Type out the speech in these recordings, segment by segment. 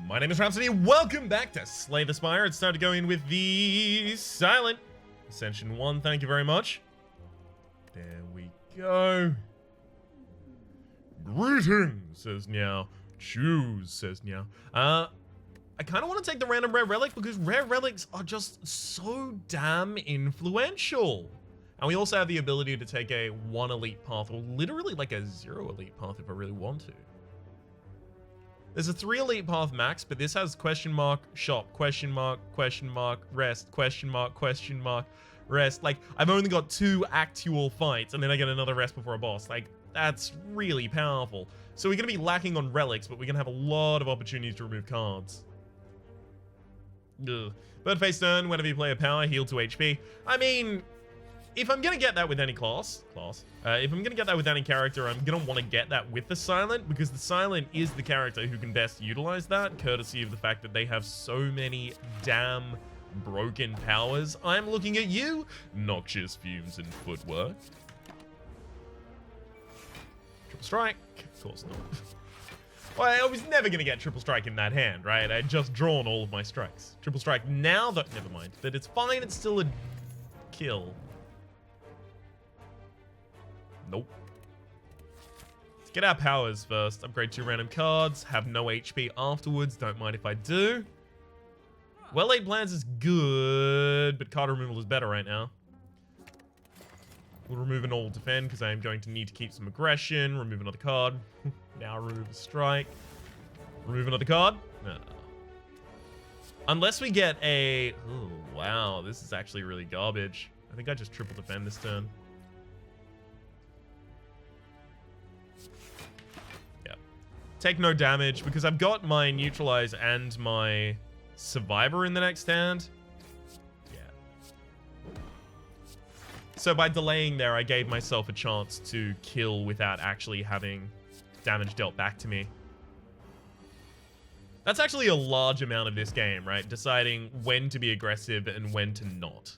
My name is Rhapsody. Welcome back to Slay the Spire. It's time to go in with the Silent Ascension 1. Thank you very much. There we go. Greetings, says Meow. Choose, says Meow. I kind of want to take the random rare relic because rare relics are just so damn influential. And we also have the ability to take a 1 elite path, or literally like a 0 elite path if I really want to. There's a 3 elite path max, but this has question mark, shop, question mark, rest, question mark, rest. Like, I've only got 2 actual fights, and then I get another rest before a boss. Like, that's really powerful. So we're going to be lacking on relics, but we're going to have a lot of opportunities to remove cards. Ugh. Bird face turn, whenever you play a power, heal to HP. I mean, if I'm going to get that with any if I'm going to get that with any character, I'm going to want to get that with the Silent, because the Silent is the character who can best utilize that, courtesy of the fact that they have so many damn broken powers. I'm looking at you, noxious fumes and footwork. Triple strike? Of course not. Well, I was never going to get triple strike in that hand, right? I had just drawn all of my strikes. Triple strike now, though, never mind. But it's fine, it's still a kill. Nope. Let's get our powers first. Upgrade 2 random cards. Have no HP afterwards. Don't mind if I do. Well-laid plans is good, but card removal is better right now. We'll remove an all defend because I am going to need to keep some aggression. Remove another card. Now remove a strike. Remove another card. No. Unless we get a... Oh, wow. This is actually really garbage. I think I just triple defend this turn. Take no damage because I've got my neutralize and my survivor in the next hand. Yeah. So by delaying there, I gave myself a chance to kill without actually having damage dealt back to me. That's actually a large amount of this game, right? Deciding when to be aggressive and when to not.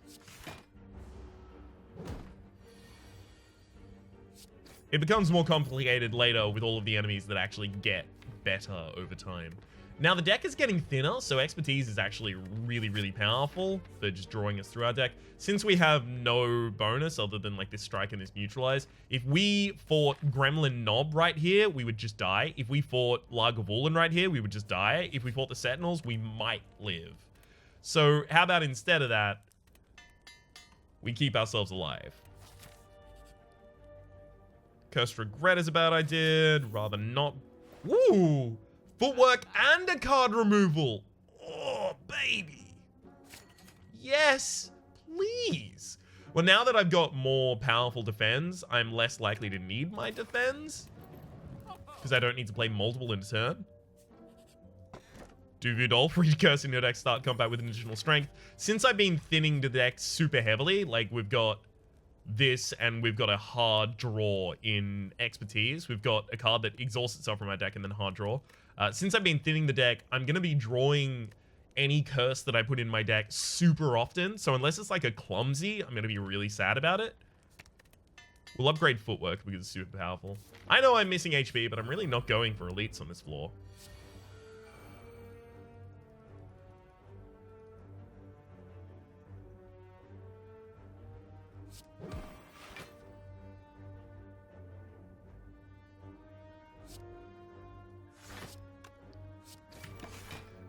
It becomes more complicated later with all of the enemies that actually get better over time. Now, the deck is getting thinner, so expertise is actually really, really powerful for just drawing us through our deck. Since we have no bonus other than like this strike and this neutralize, if we fought Gremlin Knob right here, we would just die. If we fought Lagavulin right here, we would just die. If we fought the Sentinels, we might live. So how about instead of that, we keep ourselves alive? Cursed Regret is a bad idea. Rather not. Woo! Footwork and a card removal. Oh, baby. Yes, please. Well, now that I've got more powerful defense, I'm less likely to need my defense. Because I don't need to play multiple in a turn. Do Vidal, free curse in your deck, start combat with an additional strength. Since I've been thinning the deck super heavily, like we've got this, and we've got a hard draw in expertise. We've got a card that exhausts itself from our deck and then hard draw. Since I've been thinning the deck, I'm going to be drawing any curse that I put in my deck super often. So unless it's like a clumsy, I'm going to be really sad about it. We'll upgrade footwork because it's super powerful. I know I'm missing HP, but I'm really not going for elites on this floor.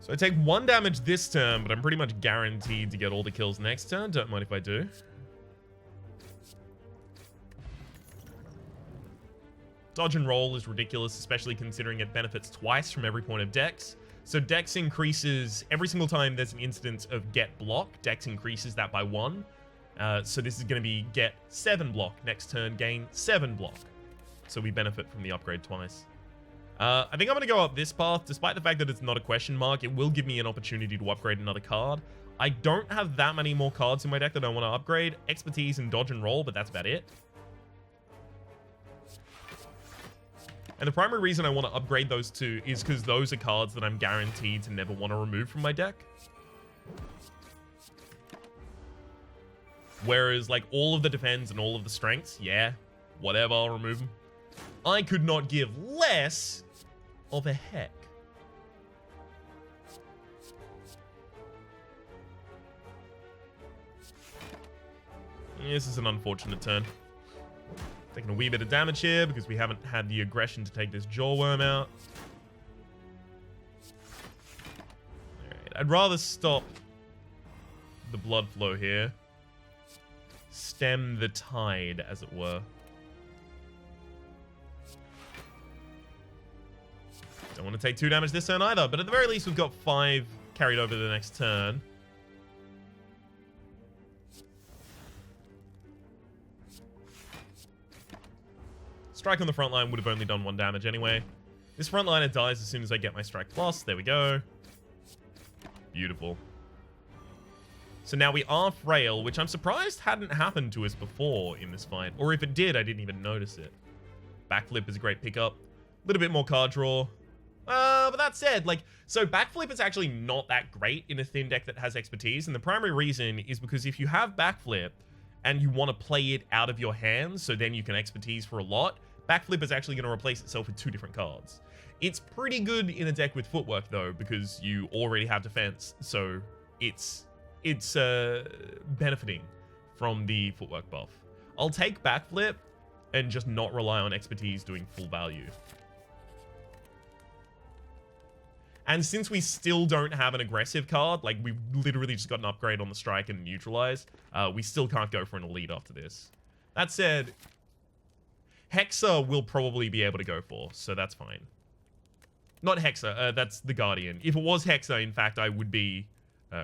So I take 1 damage this turn, but I'm pretty much guaranteed to get all the kills next turn. Don't mind if I do. Dodge and roll is ridiculous, especially considering it benefits twice from every point of Dex. So Dex increases every single time there's an instance of get block. Dex increases that by 1. So this is going to be get 7 block. Next turn, gain 7 block. So we benefit from the upgrade twice. I think I'm going to go up this path. Despite the fact that it's not a question mark, it will give me an opportunity to upgrade another card. I don't have that many more cards in my deck that I want to upgrade. Expertise and dodge and roll, but that's about it. And the primary reason I want to upgrade those 2 is because those are cards that I'm guaranteed to never want to remove from my deck. Whereas, like, all of the defense and all of the strengths, yeah, whatever, I'll remove them. I could not give less of a heck. This is an unfortunate turn. Taking a wee bit of damage here because we haven't had the aggression to take this Jawworm out. Alright, I'd rather stop the blood flow here. Stem the tide, as it were. Don't want to take 2 damage this turn either, but at the very least we've got 5 carried over to the next turn. Strike on the front line would have only done 1 damage anyway. This frontliner dies as soon as I get my strike plus. There we go. Beautiful. So now we are frail, which I'm surprised hadn't happened to us before in this fight. Or if it did, I didn't even notice it. Backflip is a great pickup. A little bit more card draw. But that said, like, so backflip is actually not that great in a thin deck that has expertise. And the primary reason is because if you have backflip and you want to play it out of your hands, so then you can expertise for a lot, backflip is actually going to replace itself with 2 different cards. It's pretty good in a deck with footwork, though, because you already have defense. So it's benefiting from the footwork buff. I'll take backflip and just not rely on expertise doing full value. And since we still don't have an aggressive card, like we've literally just got an upgrade on the strike and neutralize, we still can't go for an elite after this. That said, Hexa will probably be able to go for, so that's fine. Not Hexa, that's the Guardian. If it was Hexa, in fact, I would be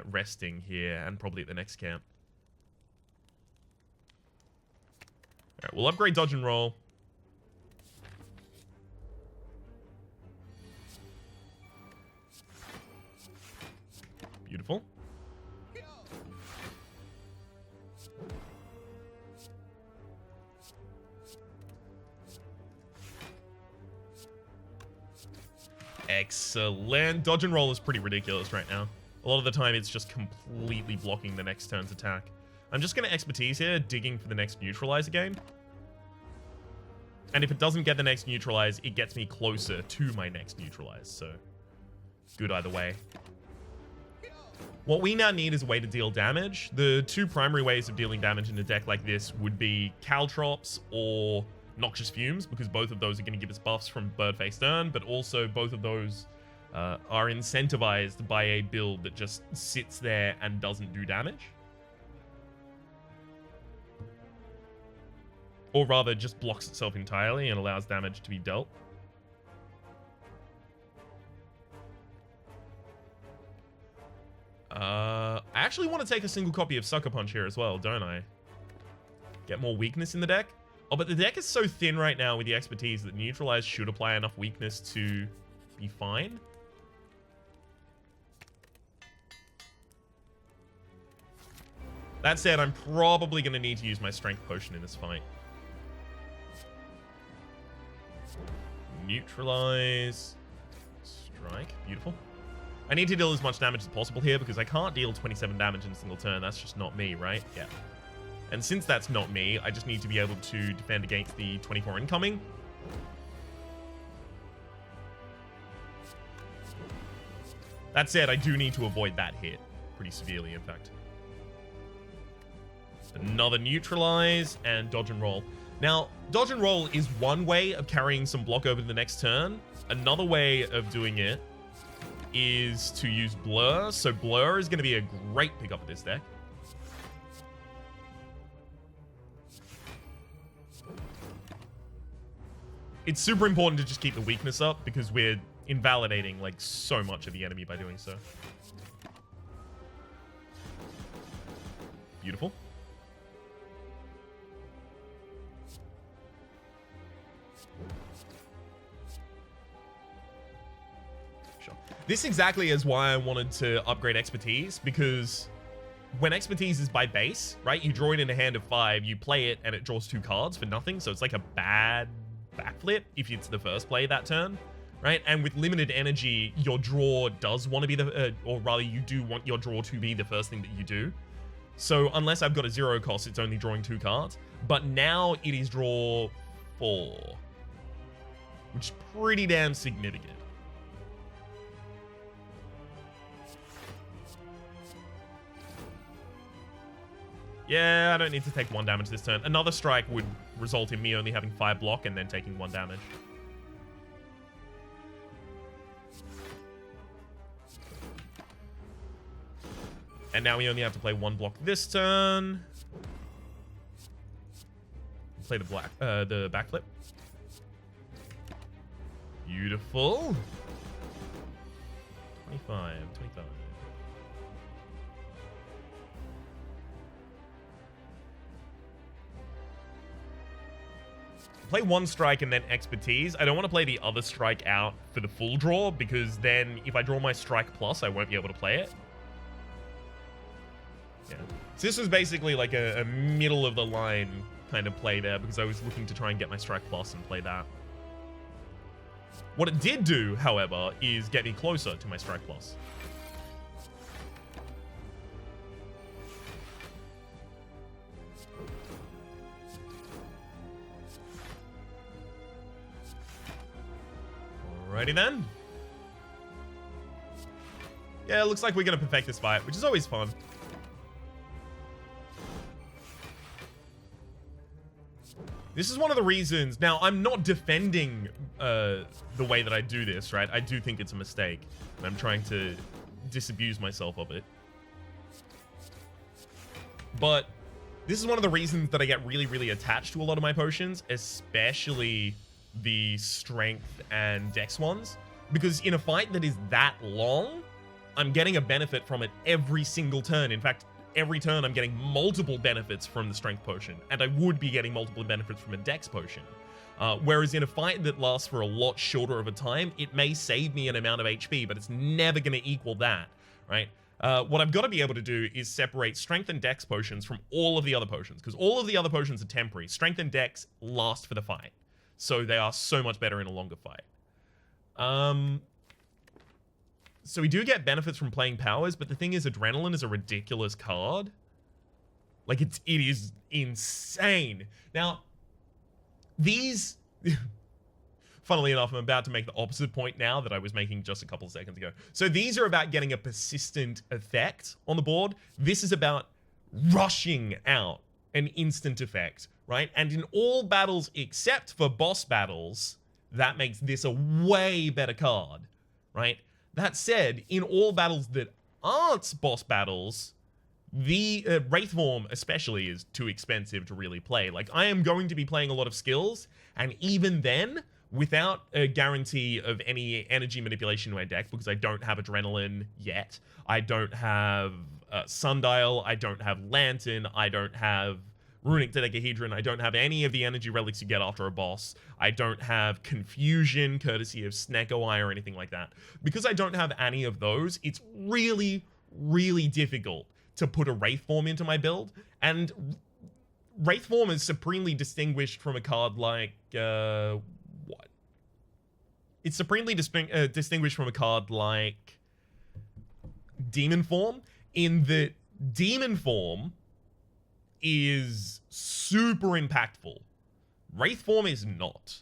resting here and probably at the next camp. Alright, we'll upgrade dodge and roll. Beautiful. Excellent. Dodge and roll is pretty ridiculous right now. A lot of the time, it's just completely blocking the next turn's attack. I'm just going to expertise here, digging for the next neutralize again. And if it doesn't get the next neutralize, it gets me closer to my next neutralize. So, good either way. What we now need is a way to deal damage. The 2 primary ways of dealing damage in a deck like this would be Caltrops or Noxious Fumes, because both of those are going to give us buffs from Birdface Turn, but also both of those are incentivized by a build that just sits there and doesn't do damage. Or rather, just blocks itself entirely and allows damage to be dealt. I actually want to take a single copy of Sucker Punch here as well, don't I? Get more weakness in the deck. Oh, but the deck is so thin right now with the expertise that Neutralize should apply enough weakness to be fine. That said, I'm probably going to need to use my Strength Potion in this fight. Neutralize. Strike. Beautiful. I need to deal as much damage as possible here because I can't deal 27 damage in a single turn. That's just not me, right? Yeah. And since that's not me, I just need to be able to defend against the 24 incoming. That said, I do need to avoid that hit pretty severely, in fact. Another neutralize and dodge and roll. Now, dodge and roll is one way of carrying some block over to the next turn. Another way of doing it is to use blur. So blur is going to be a great pickup of this deck. It's super important to just keep the weakness up because we're invalidating like so much of the enemy by doing so. Beautiful. This exactly is why I wanted to upgrade expertise, because when expertise is by base, right, you draw it in a hand of 5, you play it, and it draws 2 cards for nothing, so it's like a bad backflip if it's the first play that turn, right? And with limited energy, your draw does want to be the, or rather, you do want your draw to be the first thing that you do. So unless I've got a 0 cost, it's only drawing 2 cards. But now it is draw 4, which is pretty damn significant. Yeah, I don't need to take 1 damage this turn. Another strike would result in me only having 5 block and then taking 1 damage. And now we only have to play 1 block this turn. Play the backflip. Beautiful. 25. Play 1 strike and then expertise. I don't want to play the other strike out for the full draw, because then if I draw my strike plus, I won't be able to play it. Yeah. So this was basically like a middle of the line kind of play there, because I was looking to try and get my strike plus and play that. What it did do, however, is get me closer to my strike plus. Alrighty then. Yeah, it looks like we're going to perfect this fight, which is always fun. This is one of the reasons. Now, I'm not defending the way that I do this, right? I do think it's a mistake. And I'm trying to disabuse myself of it. But this is one of the reasons that I get really, really attached to a lot of my potions, especially the strength and dex ones, because in a fight that is that long, I'm getting a benefit from it every single turn. In fact, every turn I'm getting multiple benefits from the strength potion, and I would be getting multiple benefits from a dex potion. Whereas in a fight that lasts for a lot shorter of a time, it may save me an amount of HP, but it's never going to equal that, right? What I've got to be able to do is separate strength and dex potions from all of the other potions, because all of the other potions are temporary. Strength and dex last for the fight. So they are so much better in a longer fight. So we do get benefits from playing powers, but the thing is, Adrenaline is a ridiculous card. Like, it is insane. Now, these... Funnily enough, I'm about to make the opposite point now that I was making just a couple of seconds ago. So these are about getting a persistent effect on the board. This is about rushing out an instant effect, right? And in all battles except for boss battles, that makes this a way better card, right? That said, in all battles that aren't boss battles, the Wraith Form especially is too expensive to really play. Like, I am going to be playing a lot of skills, and even then, without a guarantee of any energy manipulation in my deck, because I don't have Adrenaline yet, I don't have Sundial, I don't have Lantern, I don't have Runic Dodecahedron, I don't have any of the energy relics you get after a boss, I don't have Confusion, courtesy of Snecko Eye or anything like that. Because I don't have any of those, it's really, really difficult to put a Wraith Form into my build, and Wraith Form is supremely distinguished from a card like, what? It's supremely distinguished from a card like Demon Form, in that Demon Form is super impactful. Wraith Form is not.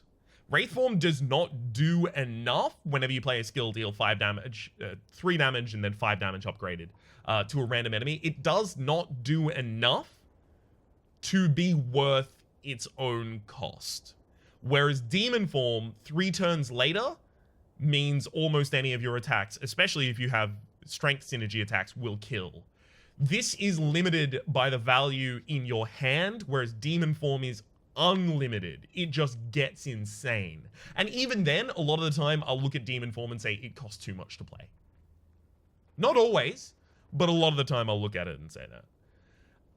Wraith Form does not do enough whenever you play a skill deal 5 damage, 3 damage and then 5 damage upgraded to a random enemy. It does not do enough to be worth its own cost. Whereas Demon Form, 3 turns later, means almost any of your attacks, especially if you have strength synergy attacks, will kill. This is limited by the value in your hand, whereas Demon Form is unlimited. It just gets insane. And even then, a lot of the time, I'll look at Demon Form and say it costs too much to play. Not always, but a lot of the time I'll look at it and say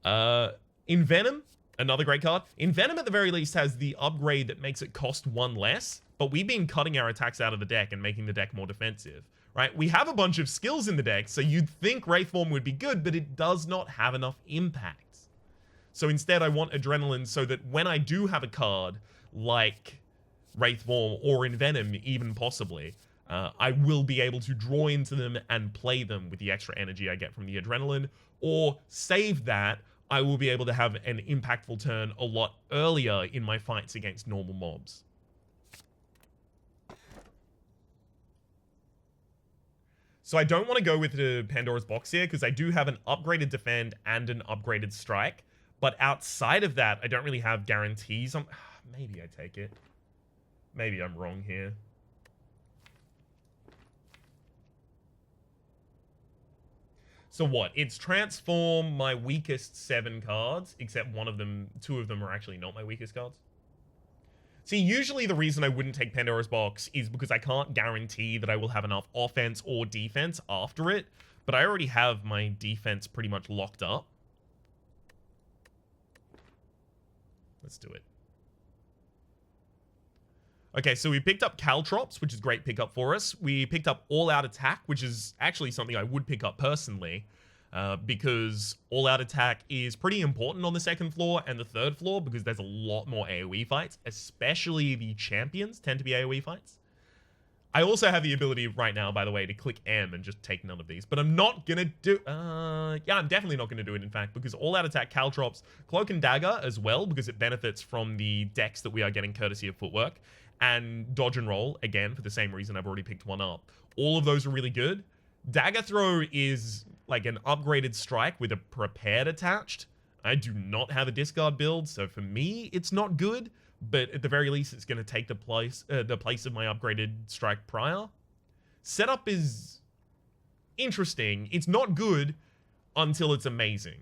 that. Envenom, another great card. Envenom at the very least has the upgrade that makes it cost 1 less, but we've been cutting our attacks out of the deck and making the deck more defensive. Right? We have a bunch of skills in the deck, so you'd think Wraith Form would be good, but it does not have enough impact. So instead, I want Adrenaline so that when I do have a card like Wraith Form or Envenom, even possibly, I will be able to draw into them and play them with the extra energy I get from the Adrenaline, or save that, I will be able to have an impactful turn a lot earlier in my fights against normal mobs. So I don't want to go with the Pandora's Box here, because I do have an upgraded Defend and an upgraded Strike. But outside of that, I don't really have guarantees on... Maybe I take it. Maybe I'm wrong here. So what? It's transform my weakest 7 cards, except 2 of them are actually not my weakest cards. See, usually the reason I wouldn't take Pandora's Box is because I can't guarantee that I will have enough offense or defense after it, but I already have my defense pretty much locked up. Let's do it. Okay, so we picked up Caltrops, which is a great pickup for us. We picked up All Out Attack, which is actually something I would pick up personally, because All Out Attack is pretty important on the 2nd floor and the 3rd floor because there's a lot more AoE fights, especially the champions tend to be AoE fights. I also have the ability right now, by the way, to click M and just take none of these, but I'm not gonna do... yeah, I'm definitely not gonna do it, in fact, because All Out Attack, Caltrops, Cloak and Dagger as well, because it benefits from the decks that we are getting courtesy of Footwork, and Dodge and Roll, again, for the same reason I've already picked one up. All of those are really good. Dagger Throw is like an upgraded strike with a Prepared attached. I do not have a discard build, so for me, it's not good, but at the very least, it's going to take the place of my upgraded strike prior. Setup is interesting. It's not good until it's amazing,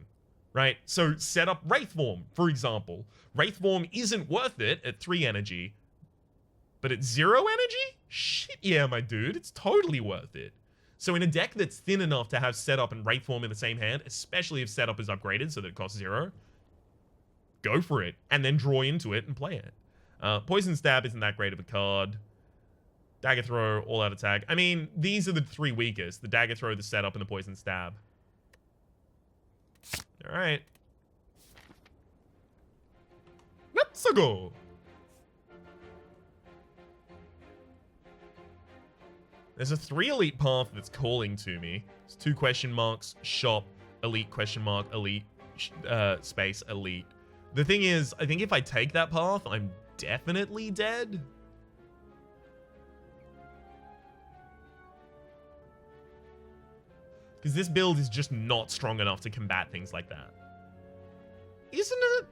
right? So setup Wraithform, for example. Wraithform isn't worth it at 3 energy, but at 0 energy? Shit, yeah, my dude. It's totally worth it. So in a deck that's thin enough to have Setup and Wraithform in the same hand, especially if Setup is upgraded so that it costs 0, go for it. And then draw into it and play it. Poison Stab isn't that great of a card. Dagger Throw, All Out Attack. I mean, these are the 3 weakest. The Dagger Throw, the Setup, and the Poison Stab. Alright. Let's go. There's a 3 elite path that's calling to me. It's 2 question marks, shop, elite question mark, elite, space, elite. The thing is, I think if I take that path, I'm definitely dead. Because this build is just not strong enough to combat things like that. Isn't it?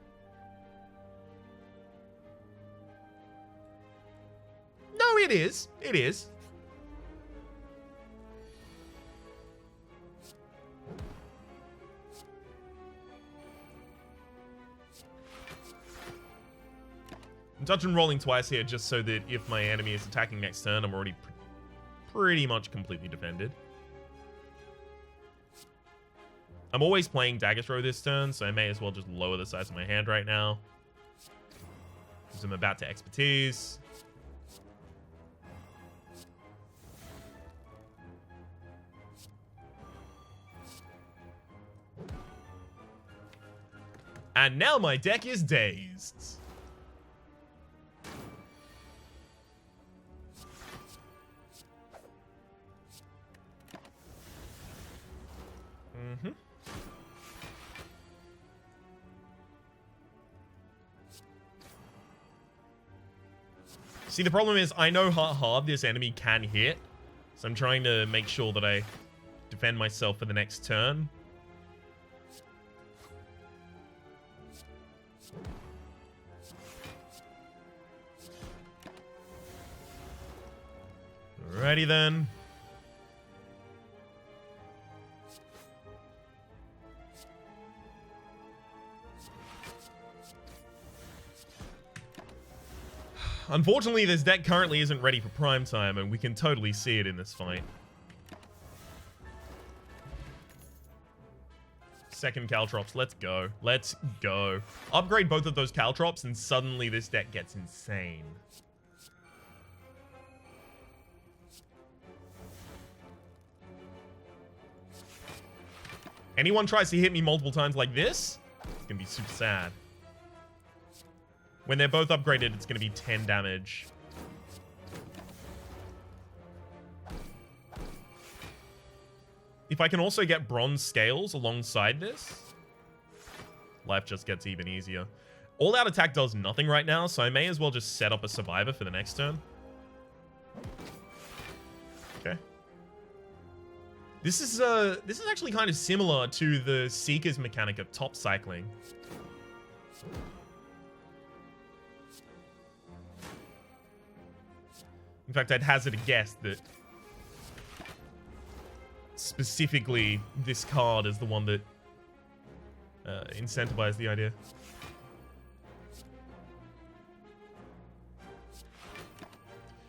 No, it is. It is. I'm dodging rolling twice here just so that if my enemy is attacking next turn, I'm already pretty much completely defended. I'm always playing Dagger Throw this turn, so I may as well just lower the size of my hand right now. Because I'm about to Expertise. And now my deck is dazed. See, the problem is I know how hard this enemy can hit, so I'm trying to make sure that I defend myself for the next turn. Alrighty then. Unfortunately, this deck currently isn't ready for prime time, and we can totally see it in this fight. Second Caltrops, let's go. Let's go. Upgrade both of those Caltrops, and suddenly this deck gets insane. Anyone tries to hit me multiple times like this, it's gonna be super sad. When they're both upgraded, it's going to be 10 damage. If I can also get bronze scales alongside this, life just gets even easier. All Out Attack does nothing right now, so I may as well just set up a survivor for the next turn. Okay. This is actually kind of similar to the Seeker's mechanic of top cycling. In fact, I'd hazard a guess that specifically this card is the one that incentivized the idea.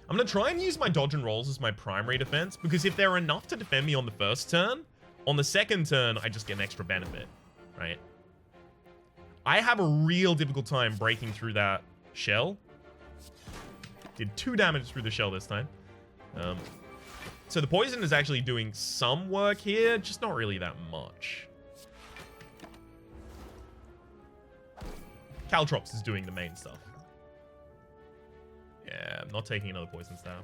I'm going to try and use my dodge and rolls as my primary defense, because if they're enough to defend me on the first turn, on the second turn, I just get an extra benefit, right? I have a real difficult time breaking through that shell. Did 2 damage through the shell this time. So the poison is actually doing some work here, just not really that much. Caltrops is doing the main stuff. Yeah, I'm not taking another poison stab.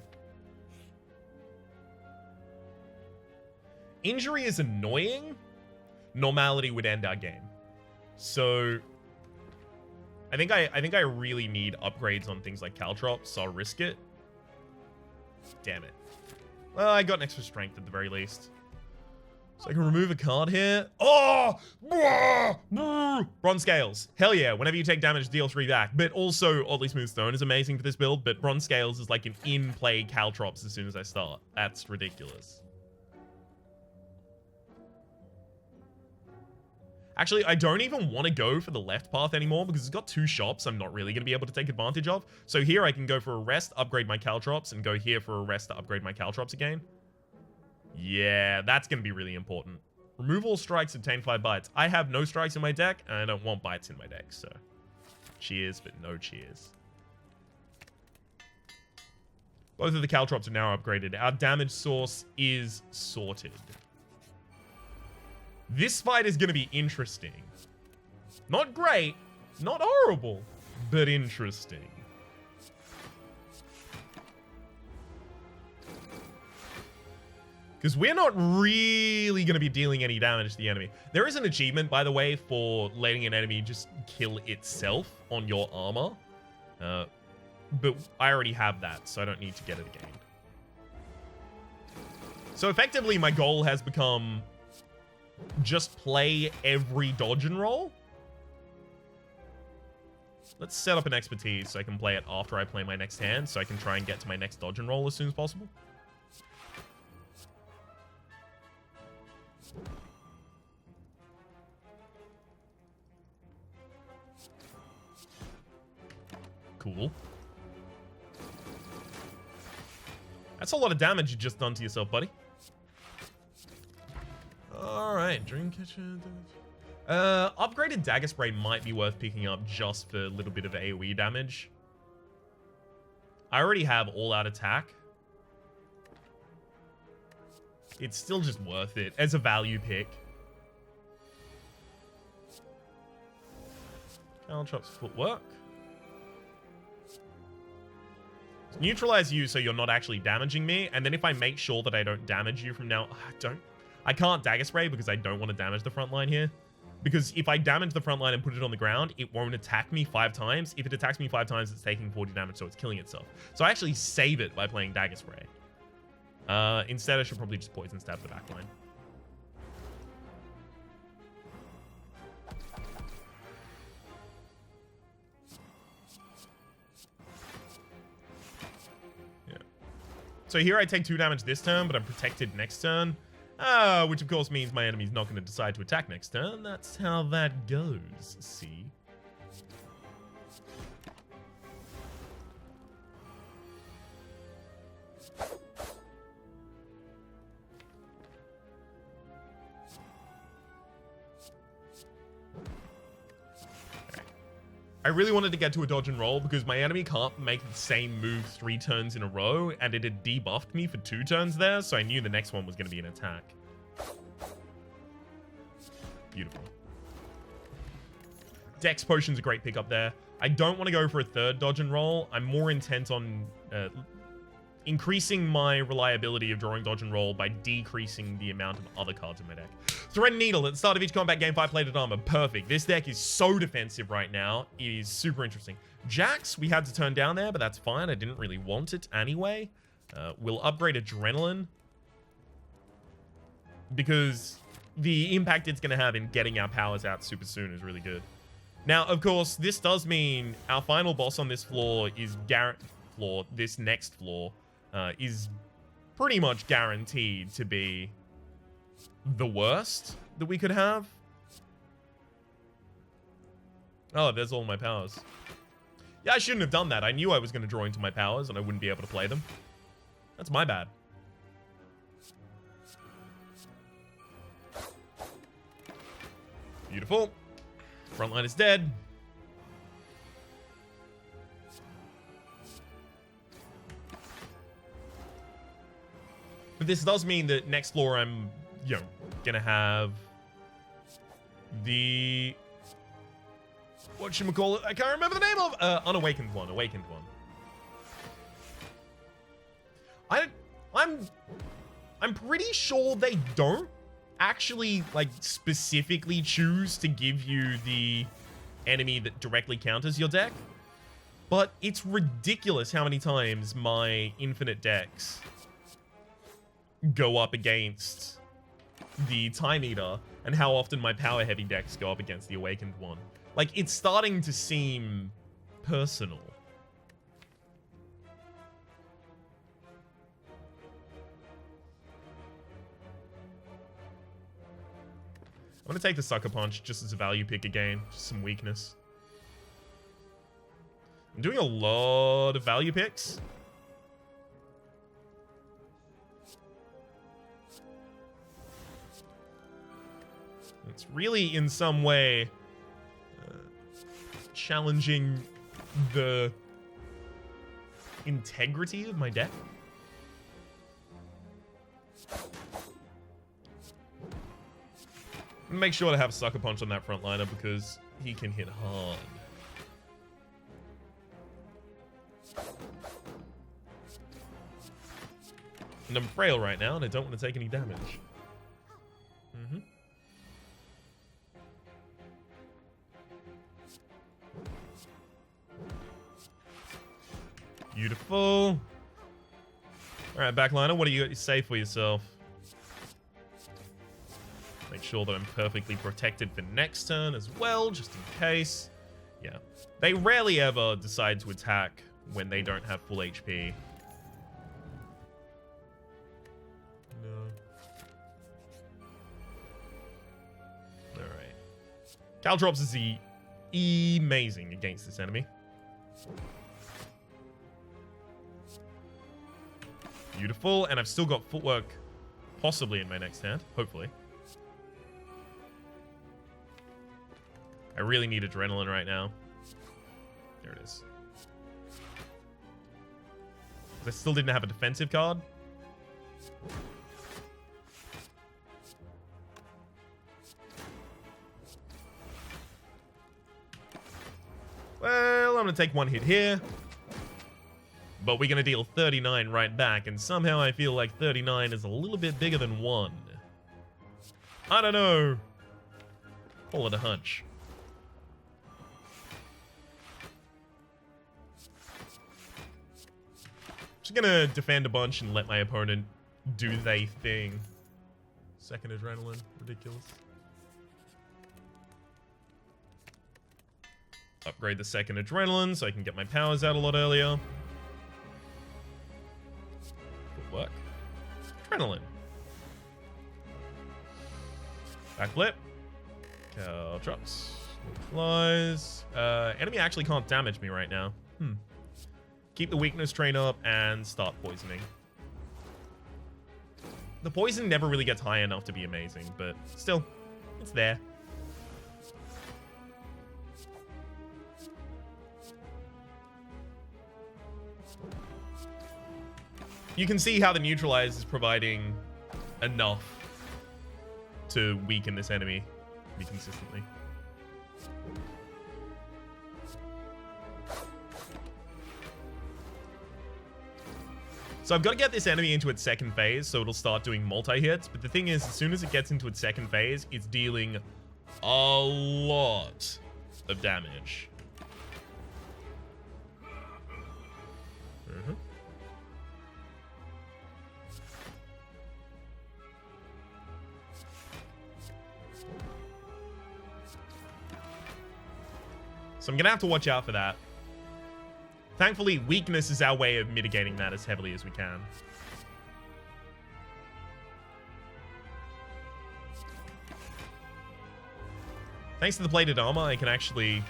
Injury is annoying. Normality would end our game. So I think I really need upgrades on things like Caltrops, so I'll risk it. Damn it. Well, I got an extra strength at the very least. So I can remove a card here. Oh! Bronze Scales. Hell yeah. Whenever you take damage, deal 3 back. But also, Oddly Smooth Stone is amazing for this build, but Bronze Scales is like an in-play Caltrops as soon as I start. That's ridiculous. Actually, I don't even want to go for the left path anymore because it's got 2 shops I'm not really going to be able to take advantage of. So here I can go for a rest, upgrade my Caltrops, and go here for a rest to upgrade my Caltrops again. Yeah, that's going to be really important. Remove all strikes, obtain 5 bites. I have no strikes in my deck, and I don't want bites in my deck, so cheers, but no cheers. Both of the Caltrops are now upgraded. Our damage source is sorted. This fight is going to be interesting. Not great, not horrible, but interesting. Because we're not really going to be dealing any damage to the enemy. There is an achievement, by the way, for letting an enemy just kill itself on your armor. But I already have that, so I don't need to get it again. So effectively, my goal has become just play every dodge and roll. Let's set up an expertise so I can play it after I play my next hand, so I can try and get to my next dodge and roll as soon as possible. Cool. That's a lot of damage you just done to yourself, buddy. Alright, Dream Catcher. Upgraded Dagger Spray might be worth picking up just for a little bit of AoE damage. I already have all-out attack. It's still just worth it as a value pick. Caltrops footwork. Neutralize you so you're not actually damaging me, and then if I make sure that I don't damage you from now, I can't Dagger Spray because I don't want to damage the front line here. Because if I damage the front line and put it on the ground, it won't attack me 5 times. If it attacks me 5 times, it's taking 40 damage, so it's killing itself. So I actually save it by playing Dagger Spray. Instead, I should probably just poison stab the back line. Yeah. So here I take 2 damage this turn, but I'm protected next turn. Which of course means my enemy's not going to decide to attack next turn. That's how that goes, see? I really wanted to get to a dodge and roll because my enemy can't make the same move 3 turns in a row, and it had debuffed me for 2 turns there, so I knew the next one was going to be an attack. Beautiful. Dex Potion's a great pickup there. I don't want to go for a 3rd dodge and roll. I'm more intent on increasing my reliability of drawing dodge and roll by decreasing the amount of other cards in my deck. Thread Needle at the start of each combat game, 5 plated armor. Perfect. This deck is so defensive right now. It is super interesting. Jax, we had to turn down there, but that's fine. I didn't really want it anyway. We'll upgrade Adrenaline because the impact it's going to have in getting our powers out super soon is really good. Now, of course, this does mean our final boss on this floor is this next floor is pretty much guaranteed to be the worst that we could have. Oh, there's all my powers. Yeah, I shouldn't have done that. I knew I was going to draw into my powers and I wouldn't be able to play them. That's my bad. Beautiful. Frontline is dead. But this does mean that next floor I'm, gonna have the... whatchamacallit? I can't remember the name of... Unawakened one. Awakened one. I'm pretty sure they don't actually, like, specifically choose to give you the enemy that directly counters your deck. But it's ridiculous how many times my infinite decks go up against the Time Eater and how often my power heavy decks go up against the Awakened one. Like, it's starting to seem personal. I'm going to take the Sucker Punch just as a value pick again. Just some weakness. I'm doing a lot of value picks. It's really, in some way, challenging the integrity of my deck. Make sure to have Sucker Punch on that frontliner because he can hit hard. And I'm frail right now and I don't want to take any damage. Beautiful. Alright, backliner, what do you say for yourself? Make sure that I'm perfectly protected for next turn as well, just in case. Yeah. They rarely ever decide to attack when they don't have full HP. No. Alright. Caltrops is amazing against this enemy. Beautiful, and I've still got footwork possibly in my next hand, hopefully. I really need adrenaline right now. There it is. I still didn't have a defensive card. Well, I'm going to take one hit here. But we're going to deal 39 right back, and somehow I feel like 39 is a little bit bigger than 1. I don't know. Call it a hunch. Just going to defend a bunch and let my opponent do they thing. Second adrenaline. Ridiculous. Upgrade the second adrenaline so I can get my powers out a lot earlier. Work. Adrenaline. Backflip. Caltrops. Flies. Enemy actually can't damage me right now. Keep the weakness train up and start poisoning. The poison never really gets high enough to be amazing, but still, it's there. You can see how the neutralize is providing enough to weaken this enemy pretty consistently. So I've got to get this enemy into its second phase so it'll start doing multi-hits. But the thing is, as soon as it gets into its second phase, it's dealing a lot of damage. So I'm going to have to watch out for that. Thankfully, weakness is our way of mitigating that as heavily as we can. Thanks to the plated armor, I can actually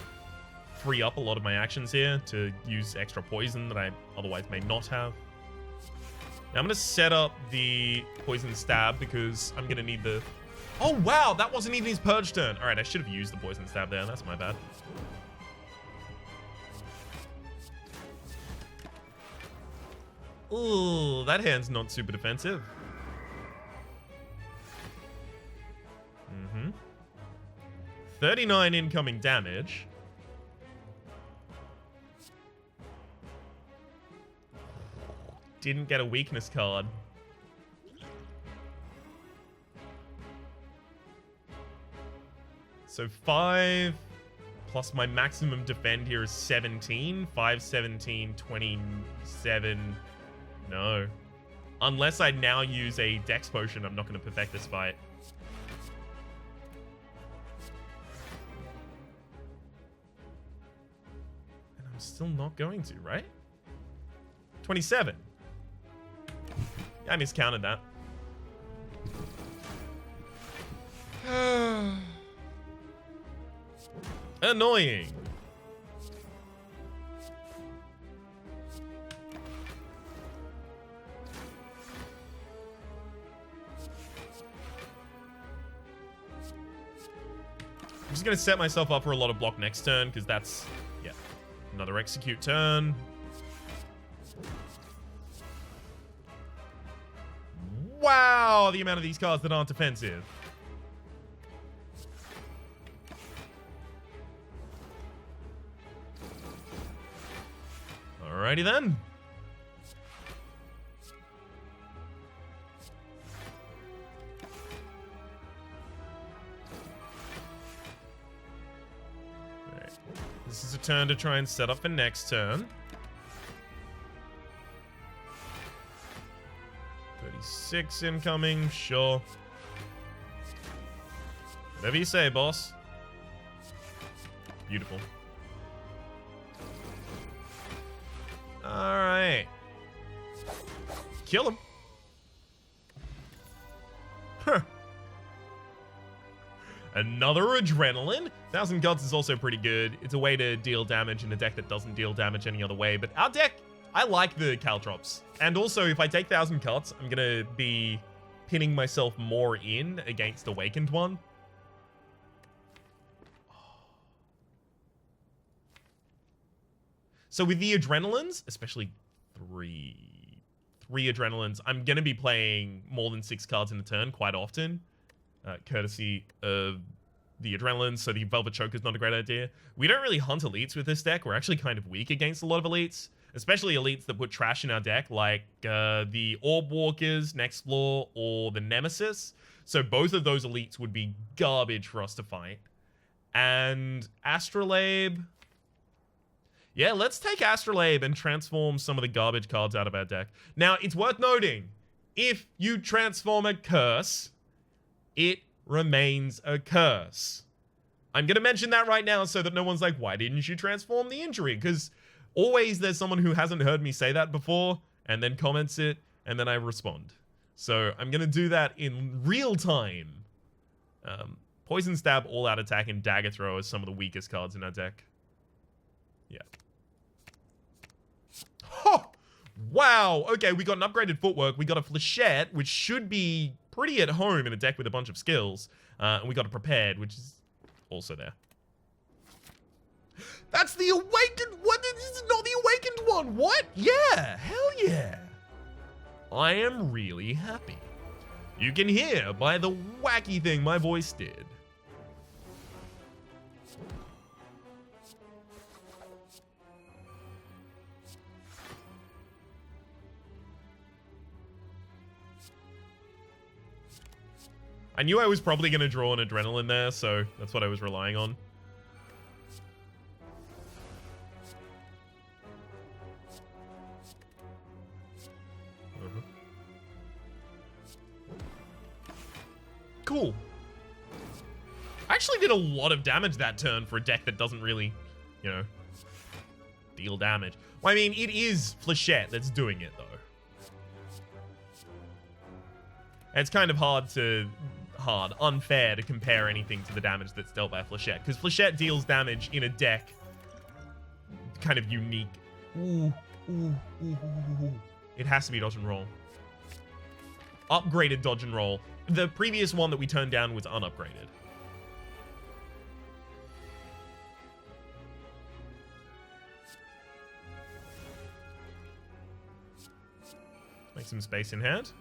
free up a lot of my actions here to use extra poison that I otherwise may not have. Now I'm going to set up the poison stab because I'm going to need the... Oh, wow, that wasn't even his purge turn. All right, I should have used the poison stab there. That's my bad. Ooh, that hand's not super defensive. 39 incoming damage. Didn't get a weakness card. So 5 plus my maximum defend here is 17. 5, 17, 27. No. Unless I now use a dex potion, I'm not going to perfect this fight. And I'm still not going to, right? 27. Yeah, I miscounted that. Annoying. I'm just going to set myself up for a lot of block next turn, because that's, yeah, another execute turn. Wow, the amount of these cards that aren't defensive. Alrighty then. Alright. This is a turn to try and set up for next turn. 36 incoming, sure. Whatever you say, boss. Beautiful. Alright. Kill him. Huh. Another adrenaline. 1,000 Guts is also pretty good. It's a way to deal damage in a deck that doesn't deal damage any other way. But our deck, I like the Caltrops. And also, if I take 1,000 Cuts, I'm going to be pinning myself more in against Awakened one. So with the Adrenalines, especially three Adrenalines, I'm going to be playing more than 6 cards in a turn quite often. Courtesy of the Adrenalines, so the Velvet Choke is not a great idea. We don't really hunt elites with this deck. We're actually kind of weak against a lot of elites. Especially elites that put trash in our deck, like the Orb Walkers, Nextplore, or the Nemesis. So both of those elites would be garbage for us to fight. And Astrolabe... Yeah, let's take Astrolabe and transform some of the garbage cards out of our deck. Now, it's worth noting, if you transform a curse, it remains a curse. I'm going to mention that right now so that no one's like, why didn't you transform the injury? Because always there's someone who hasn't heard me say that before and then comments it and then I respond. So I'm going to do that in real time. Poison Stab, All Out Attack, and Dagger Throw are some of the weakest cards in our deck. Yeah. Oh, wow. Okay, we got an upgraded footwork. We got a Flechette, which should be pretty at home in a deck with a bunch of skills. And we got a Prepared, which is also there. That's the Awakened one. This is not the Awakened one. What? Yeah. Hell yeah. I am really happy. You can hear by the wacky thing my voice did. I knew I was probably going to draw an Adrenaline there, so that's what I was relying on. Cool. I actually did a lot of damage that turn for a deck that doesn't really you know, deal damage. Well, I mean, it is Flechette that's doing it, though. It's kind of unfair to compare anything to the damage that's dealt by Flechette, because Flechette deals damage in a deck kind of unique. Ooh, ooh, ooh, ooh, ooh. It has to be dodge and roll. Upgraded dodge and roll. The previous one that we turned down was unupgraded. Make some space in hand.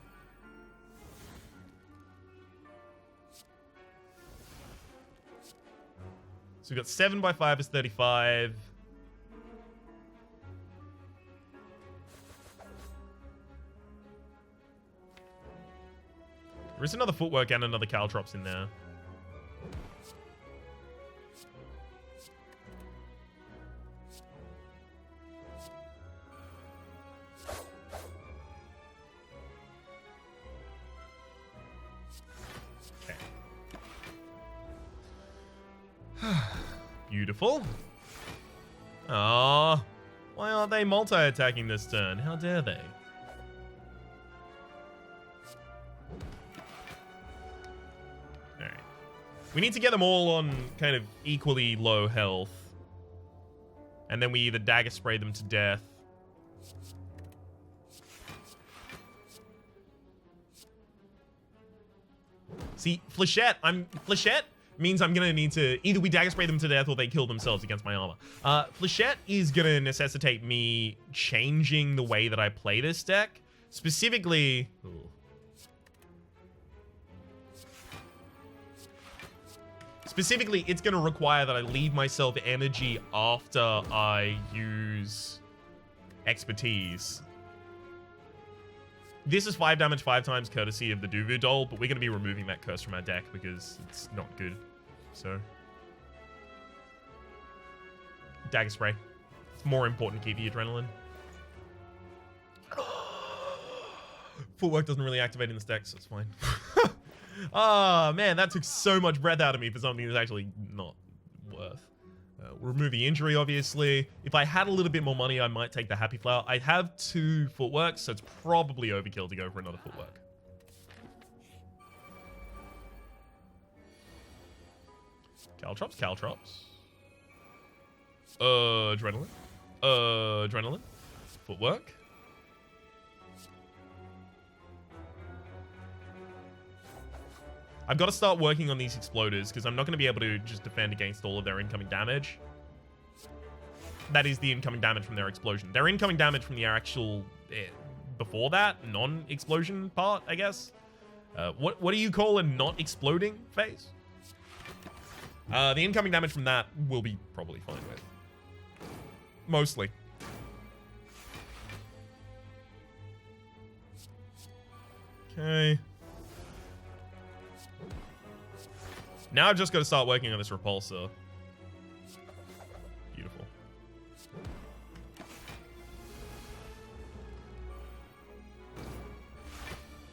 So we've got 7 by 5 is 35. There is another footwork and another Caltrops in there. Beautiful. Ah, why aren't they multi-attacking this turn? How dare they? Alright. We need to get them all on kind of equally low health. And then we either dagger spray them to death. See, Flechette means I'm going to need to... Either we dagger spray them to death or they kill themselves against my armor. Flechette is going to necessitate me changing the way that I play this deck. Specifically... Ooh. Specifically, it's going to require that I leave myself energy after I use expertise. This is 5 damage 5 times courtesy of the Duvu doll, but we're going to be removing that curse from our deck because it's not good. So, dagger spray. It's more important to keep the adrenaline. Footwork doesn't really activate in this deck, so it's fine. Ah, man, that took so much breath out of me for something that's actually not worth. We'll remove the injury, obviously. If I had a little bit more money, I might take the Happy Flower. I have 2 footworks, so it's probably overkill to go for another footwork. Caltrops, Caltrops. Adrenaline. Adrenaline. Footwork. I've got to start working on these exploders because I'm not going to be able to just defend against all of their incoming damage. That is the incoming damage from their explosion. Their incoming damage from the actual, before that, non-explosion part, I guess. What do you call a not exploding phase? The incoming damage from that will be probably fine with. Mostly. Okay. Now I've just got to start working on this repulsor. Beautiful.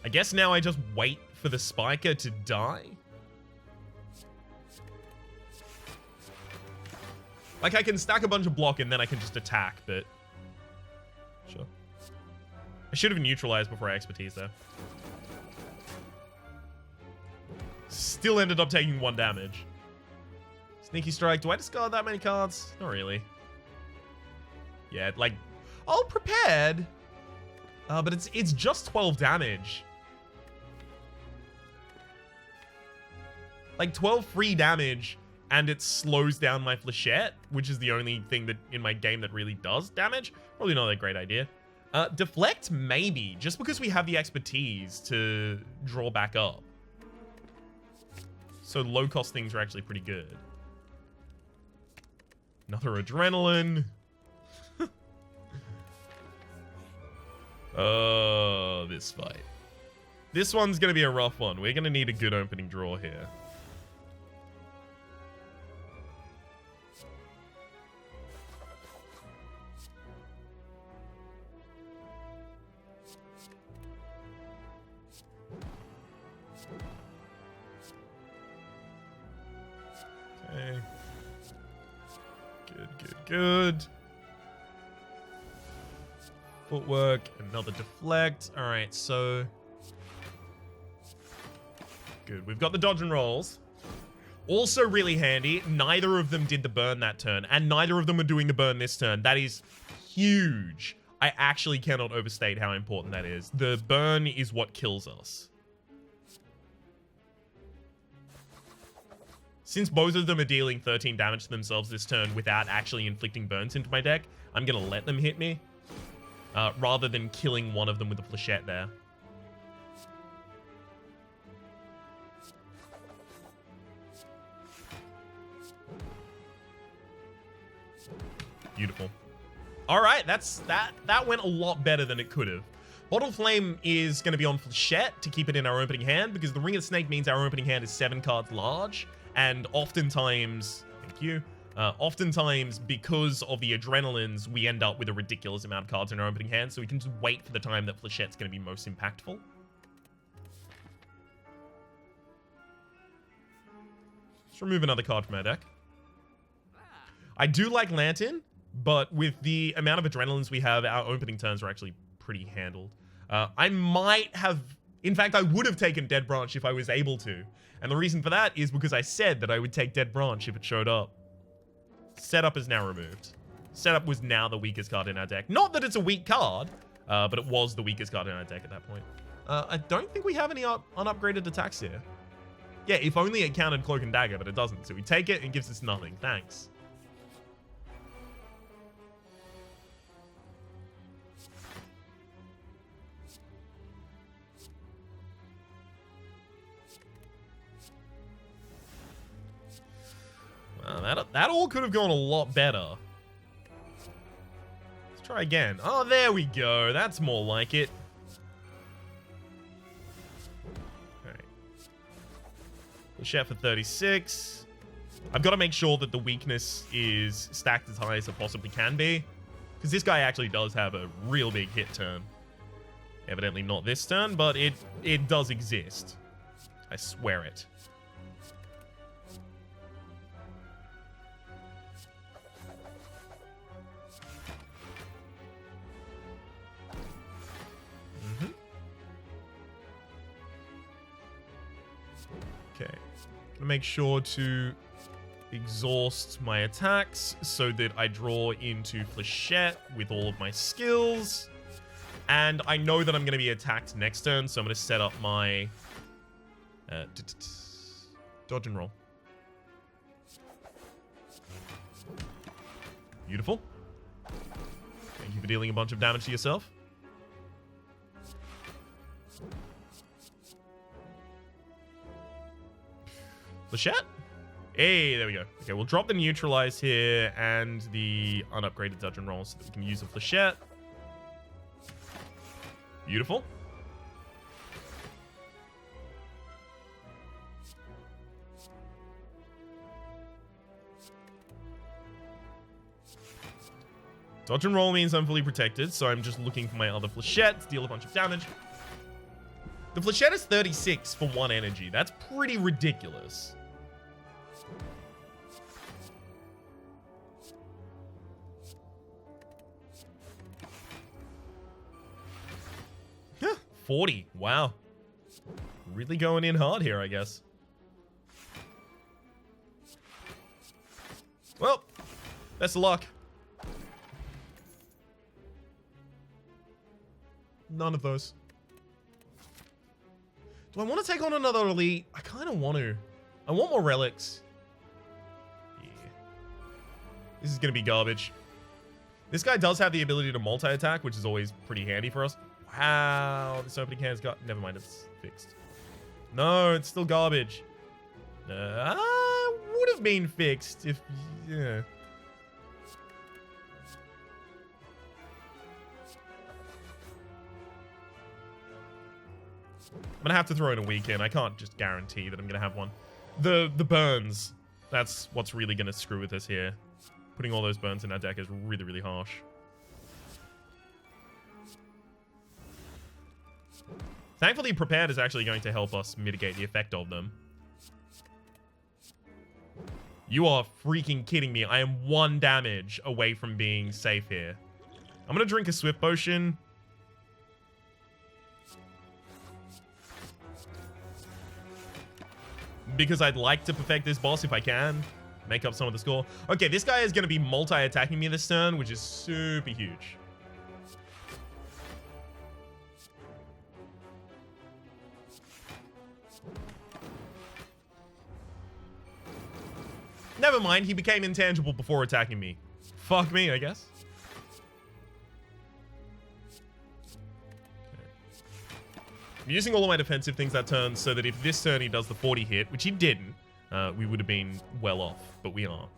I guess now I just wait for the spiker to die. Like, I can stack a bunch of block and then I can just attack, but... Sure. I should have neutralized before I expertise, though. Still ended up taking 1 damage. Sneaky Strike. Do I discard that many cards? Not really. Yeah, like... Oh, prepared! But it's just 12 damage. Like, 12 free damage, and it slows down my Flechette, which is the only thing that in my game that really does damage. Probably not a great idea. Deflect, maybe, just because we have the expertise to draw back up. So low-cost things are actually pretty good. Another adrenaline. Oh, this fight. This one's going to be a rough one. We're going to need a good opening draw here. Okay. Good. good. Footwork, another deflect. All right, so good. We've got the dodge and rolls. Also really handy, neither of them did the burn that turn, and neither of them are doing the burn this turn. That is huge. I actually cannot overstate how important that is. The burn is what kills us. Since both of them are dealing 13 damage to themselves this turn without actually inflicting burns into my deck, I'm going to let them hit me, rather than killing one of them with a flechette there. Beautiful. All right, that went a lot better than it could have. Bottle Flame is going to be on Flechette to keep it in our opening hand, because the Ring of Snake means our opening hand is 7 cards large, and oftentimes, thank you, oftentimes because of the adrenalines, we end up with a ridiculous amount of cards in our opening hand, so we can just wait for the time that Flechette's going to be most impactful. Let's remove another card from our deck. I do like Lantern, but with the amount of adrenalines we have, our opening turns are actually pretty handled. I might have... In fact, I would have taken Dead Branch if I was able to. And the reason for that is because I said that I would take Dead Branch if it showed up. Setup is now removed. Setup was now the weakest card in our deck. Not that it's a weak card, but it was the weakest card in our deck at that point. I don't think we have any unupgraded attacks here. Yeah, if only it counted Cloak and Dagger, but it doesn't. So we take it and it gives us nothing. Thanks. That all could have gone a lot better. Let's try again. Oh, there we go. That's more like it. Alright. Flechette for 36. I've got to make sure that the weakness is stacked as high as it possibly can be, because this guy actually does have a real big hit turn. Evidently not this turn, but it does exist. I swear it. Okay, gonna make sure to exhaust my attacks so that I draw into Flechette with all of my skills. And I know that I'm going to be attacked next turn, so I'm going to set up my dodge and roll. Beautiful. Thank you for dealing a bunch of damage to yourself. Flechette? Hey, there we go. Okay, we'll drop the neutralize here and the unupgraded dodge and roll so that we can use a Flechette. Beautiful. Dodge and roll means I'm fully protected, so I'm just looking for my other Flechette to deal a bunch of damage. The Flechette is 36 for 1 energy. That's pretty ridiculous. Yeah, 40. Wow. Really going in hard here, I guess. Well, best of luck. None of those. Do I want to take on another elite? I kind of want to. I want more relics. Yeah. This is going to be garbage. This guy does have the ability to multi-attack, which is always pretty handy for us. Wow, this opening hand's got... Never mind, it's fixed. No, it's still garbage. Would have been fixed if... Yeah. I'm gonna have to throw in a weekend. I can't just guarantee that I'm gonna have one. The burns. That's what's really gonna screw with us here. Putting all those burns in our deck is really, really harsh. Thankfully, Prepared is actually going to help us mitigate the effect of them. You are freaking kidding me. I am 1 damage away from being safe here. I'm gonna drink a Swift Potion. Because I'd like to perfect this boss if I can. Make up some of the score. Okay, this guy is gonna be multi-attacking me this turn, which is super huge. Never mind, he became intangible before attacking me. Fuck me, I guess. I'm using all of my defensive things that turn so that if this turn he does the 40 hit, which he didn't, we would have been well off, but we are.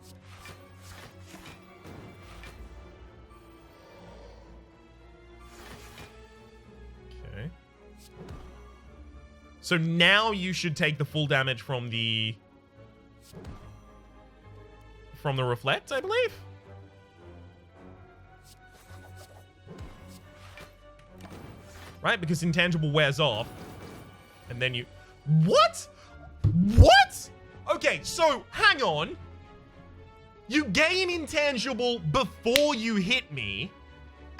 Okay. So now you should take the full damage from the reflect, I believe. Right? Because intangible wears off. And then you... What? What? Okay, so hang on. You gain intangible before you hit me.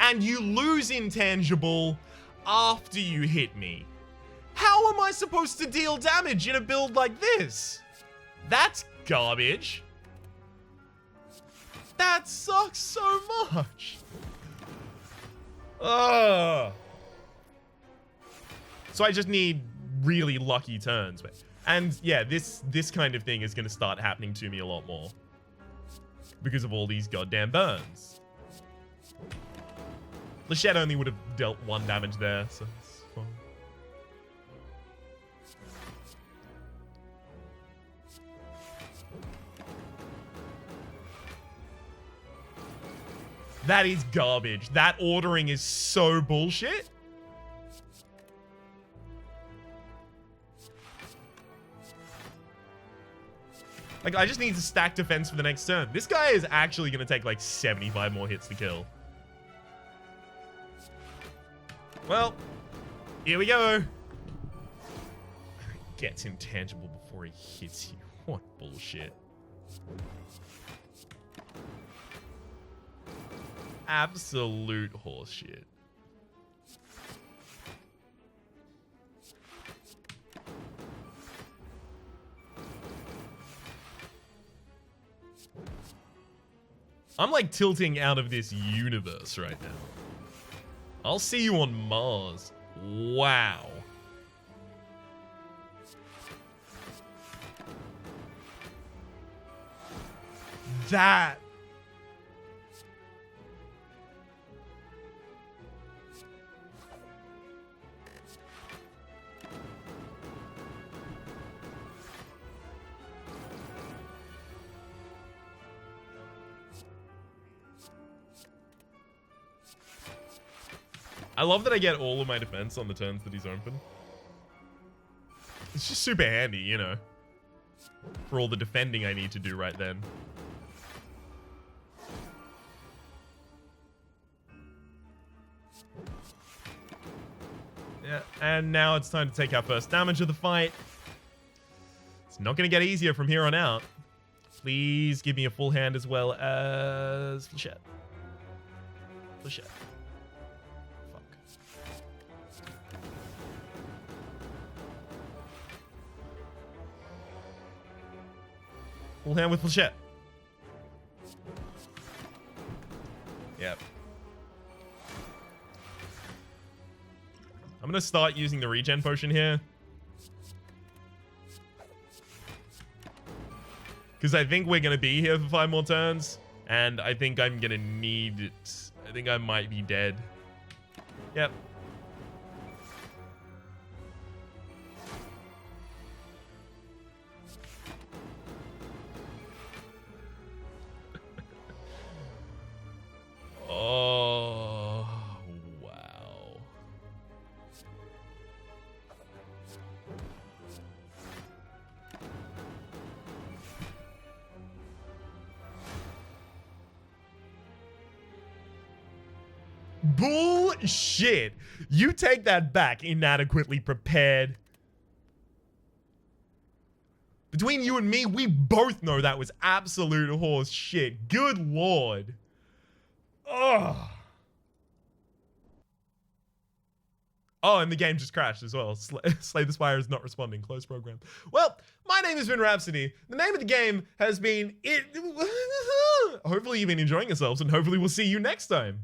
And you lose intangible after you hit me. How am I supposed to deal damage in a build like this? That's garbage. That sucks so much. Ugh. So I just need really lucky turns. And yeah, this kind of thing is going to start happening to me a lot more. Because of all these goddamn burns. Lachette only would have dealt 1 damage there, so it's fine. That is garbage. That ordering is so bullshit. Like, I just need to stack defense for the next turn. This guy is actually going to take, like, 75 more hits to kill. Well, here we go. Gets intangible before he hits you. What bullshit. Absolute horseshit. I'm like tilting out of this universe right now. I'll see you on Mars. Wow. That. I love that I get all of my defense on the turns that he's open. It's just super handy, you know, for all the defending I need to do right then. Yeah, and now it's time to take our first damage of the fight. It's not going to get easier from here on out. Please give me a full hand as well as Flechette. Flechette. Full hand with Flechette. Yep. I'm going to start using the regen potion here. Because I think we're going to be here for 5 more turns. And I think I'm going to need it. I think I might be dead. Yep. Oh, wow. Bullshit. You take that back, inadequately prepared. Between you and me, we both know that was absolute horse shit. Good lord. Ugh. Oh, and the game just crashed as well. Slay the Spire is not responding. Close program. Well, my name has been Rhapsody. The name of the game has been... Hopefully you've been enjoying yourselves, and hopefully we'll see you next time.